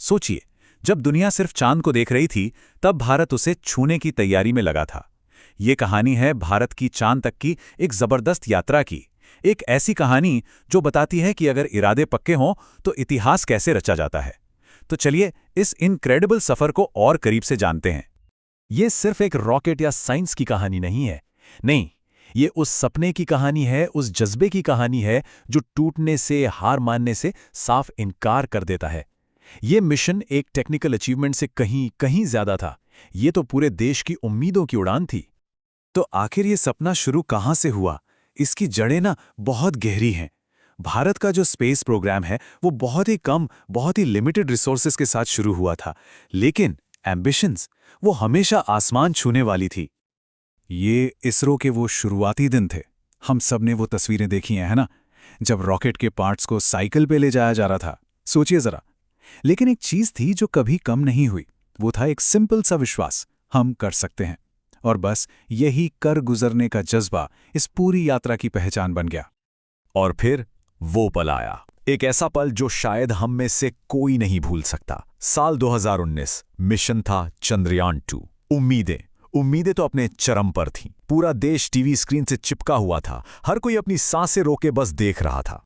सोचिए, जब दुनिया सिर्फ चांद को देख रही थी, तब भारत उसे छूने की तैयारी में लगा था। ये कहानी है भारत की चांद तक की एक जबरदस्त यात्रा की। एक ऐसी कहानी जो बताती है कि अगर इरादे पक्के हों तो इतिहास कैसे रचा जाता है। तो चलिए इस इनक्रेडिबल सफर को और करीब से जानते हैं। ये सिर्फ एक रॉकेट या साइंस की कहानी नहीं है। नहीं, ये उस सपने की कहानी है, उस जज्बे की कहानी है जो टूटने से, हार मानने से साफ इनकार कर देता है। ये मिशन एक टेक्निकल अचीवमेंट से कहीं कहीं ज्यादा था। ये तो पूरे देश की उम्मीदों की उड़ान थी। तो आखिर ये सपना शुरू कहाँ से हुआ? इसकी जड़ें ना बहुत गहरी हैं। भारत का जो स्पेस प्रोग्राम है वो बहुत ही कम, बहुत ही लिमिटेड रिसोर्सेज के साथ शुरू हुआ था, लेकिन एम्बिशंस वो हमेशा आसमान छूने वाली थी। ये इसरो के वो शुरुआती दिन थे। हम सब ने वो तस्वीरें देखी हैं, है ना, जब रॉकेट के पार्ट्स को साइकिल पे ले जाया जा रहा था। सोचिए जरा। लेकिन एक चीज थी जो कभी कम नहीं हुई। वो था एक सिंपल सा विश्वास, हम कर सकते हैं। और बस यही कर गुजरने का जज्बा इस पूरी यात्रा की पहचान बन गया। और फिर वो पल आया, एक ऐसा पल जो शायद हम में से कोई नहीं भूल सकता। साल 2019, मिशन था चंद्रयान-2। उम्मीदें तो अपने चरम पर थीं। पूरा देश टीवी स्क्रीन से चिपका हुआ था। हर कोई अपनी सांसें रोके बस देख रहा था।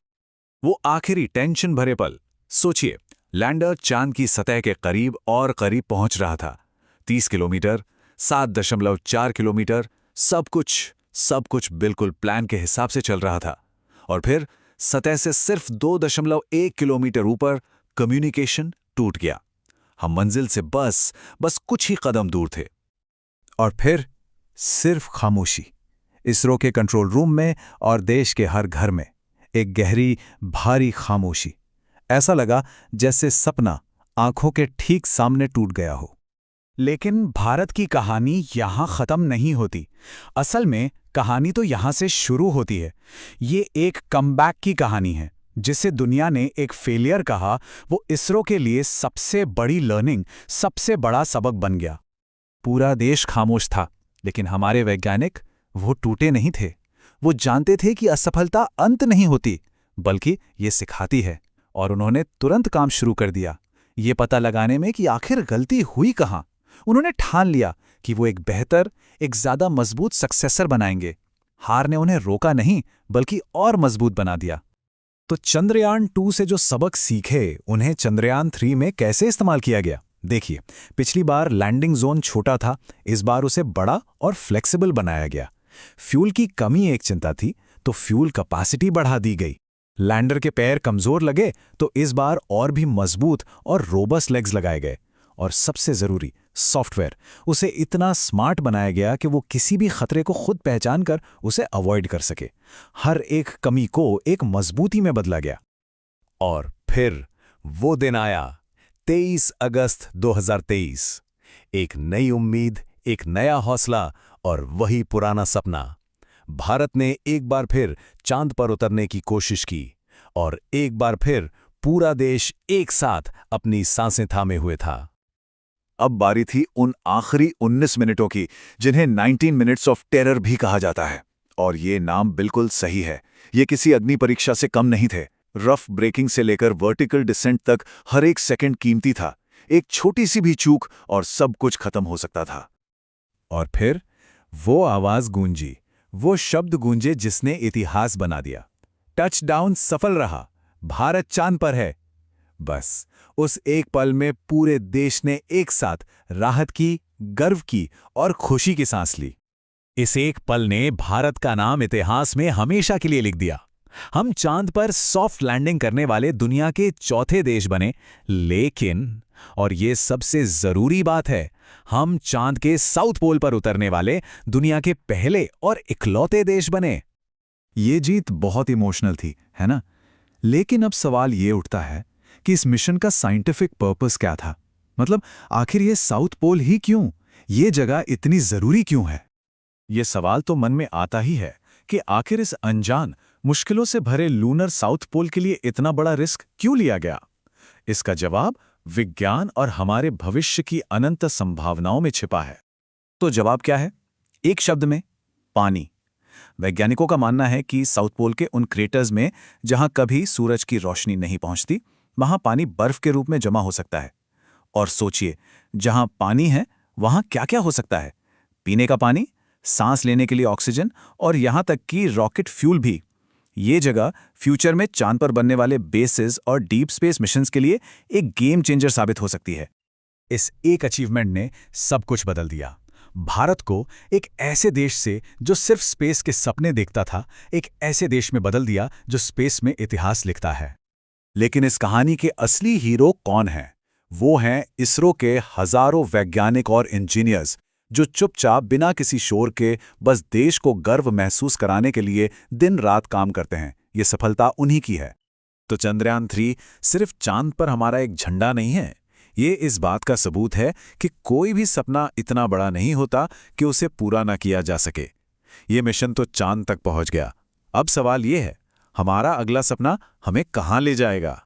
वो आखिरी टेंशन भरे पल। सोचिए, लैंडर चांद की सतह के करीब और करीब पहुंच रहा था। 30 किलोमीटर, 7.4 किलोमीटर, सब कुछ बिल्कुल प्लान के हिसाब से चल रहा था। और फिर सतह से सिर्फ 2.1 किलोमीटर ऊपर कम्युनिकेशन टूट गया। हम मंजिल से बस कुछ ही कदम दूर थे। और फिर सिर्फ खामोशी। इसरो के कंट्रोल रूम में और देश के हर घर में एक गहरी, भारी खामोशी। ऐसा लगा जैसे सपना आंखों के ठीक सामने टूट गया हो। लेकिन भारत की कहानी यहां खत्म नहीं होती। असल में कहानी तो यहां से शुरू होती है। ये एक कमबैक की कहानी है। जिसे दुनिया ने एक फेलियर कहा, वो इसरो के लिए सबसे बड़ी लर्निंग, सबसे बड़ा सबक बन गया। पूरा देश खामोश था, लेकिन हमारे वैज्ञानिक वो टूटे नहीं थे। वो जानते थे कि असफलता अंत नहीं होती, बल्कि ये सिखाती है। और उन्होंने तुरंत काम शुरू कर दिया, ये पता लगाने में कि आखिर गलती हुई कहाँ। उन्होंने ठान लिया कि वो एक बेहतर, एक ज्यादा मजबूत सक्सेसर बनाएंगे। हार ने उन्हें रोका नहीं, बल्कि और मजबूत बना दिया। तो चंद्रयान-2 से जो सबक सीखे, उन्हें चंद्रयान-3 में कैसे इस्तेमाल किया गया? देखिए, पिछली बार लैंडिंग जोन छोटा था, इस बार उसे बड़ा और फ्लेक्सिबल बनाया गया। फ्यूल की कमी एक चिंता थी, तो फ्यूल कैपेसिटी बढ़ा दी गई। लैंडर के पैर कमजोर लगे, तो इस बार और भी मजबूत और रोबस्ट लेग्स लगाए गए। और सबसे जरूरी, सॉफ्टवेयर, उसे इतना स्मार्ट बनाया गया कि वो किसी भी खतरे को खुद पहचान कर उसे अवॉइड कर सके। हर एक कमी को एक मजबूती में बदला गया। और फिर वो दिन आया, 23 अगस्त 2023। एक नई उम्मीद, एक नया हौसला और वही पुराना सपना। भारत ने एक बार फिर चांद पर उतरने की कोशिश की, और एक बार फिर पूरा देश एक साथ अपनी सांसें थामे हुए था। अब बारी थी उन आखिरी 19 मिनटों की, जिन्हें 19 मिनट्स ऑफ टेरर भी कहा जाता है। और ये नाम बिल्कुल सही है। ये किसी अग्नि परीक्षा से कम नहीं थे। रफ ब्रेकिंग से लेकर वर्टिकल डिसेंट तक हर एक सेकंड कीमती था। एक छोटी सी भी चूक और सब कुछ खत्म हो सकता था। और फिर वो आवाज गूंजी, वो शब्द गूंजे जिसने इतिहास बना दिया। टचडाउन सफल रहा, भारत चांद पर है। बस उस एक पल में पूरे देश ने एक साथ राहत की, गर्व की और खुशी की सांस ली। इस एक पल ने भारत का नाम इतिहास में हमेशा के लिए लिख दिया। हम चांद पर सॉफ्ट लैंडिंग करने वाले दुनिया के चौथे देश बने, लेकिन, और ये सबसे जरूरी बात है, हम चांद के साउथ पोल पर उतरने वाले दुनिया के पहले और इकलौते देश बने। ये जीत बहुत इमोशनल थी, है ना? लेकिन अब सवाल ये उठता है कि इस मिशन का साइंटिफिक पर्पस क्या था? मतलब आखिर ये साउथ पोल ही क्यों? ये जगह इतनी जरूरी क्यों है? ये सवाल तो मन में आता ही है कि आखिर इस अनजान, मुश्किलों से भरे लूनर साउथ पोल के लिए इतना बड़ा रिस्क क्यों लिया गया? इसका जवाब विज्ञान और हमारे भविष्य की अनंत संभावनाओं में छिपा है। तो जवाब क्या है? एक शब्द में, पानी। वैज्ञानिकों का मानना है कि साउथ पोल के उन क्रेटर्स में जहां कभी सूरज की रोशनी नहीं पहुंचती, वहां पानी बर्फ के रूप में जमा हो सकता है। और सोचिए, जहां पानी है वहां क्या क्या हो सकता है। पीने का पानी, सांस लेने के लिए ऑक्सीजन और यहां तक कि रॉकेट फ्यूल भी। ये जगह फ्यूचर में चांद पर बनने वाले बेसेस और डीप स्पेस मिशंस के लिए एक गेम चेंजर साबित हो सकती है। इस एक अचीवमेंट ने सब कुछ बदल दिया। भारत को एक ऐसे देश से जो सिर्फ स्पेस के सपने देखता था, एक ऐसे देश में बदल दिया जो स्पेस में इतिहास लिखता है। लेकिन इस कहानी के असली हीरो कौन हैं? वो हैं इसरो के हजारों वैज्ञानिक और इंजीनियर्स, जो चुपचाप बिना किसी शोर के बस देश को गर्व महसूस कराने के लिए दिन रात काम करते हैं। ये सफलता उन्हीं की है। तो चंद्रयान 3 सिर्फ चांद पर हमारा एक झंडा नहीं है, ये इस बात का सबूत है कि कोई भी सपना इतना बड़ा नहीं होता कि उसे पूरा ना किया जा सके। ये मिशन तो चांद तक पहुंच गया। अब सवाल ये है, हमारा अगला सपना हमें कहां ले जाएगा?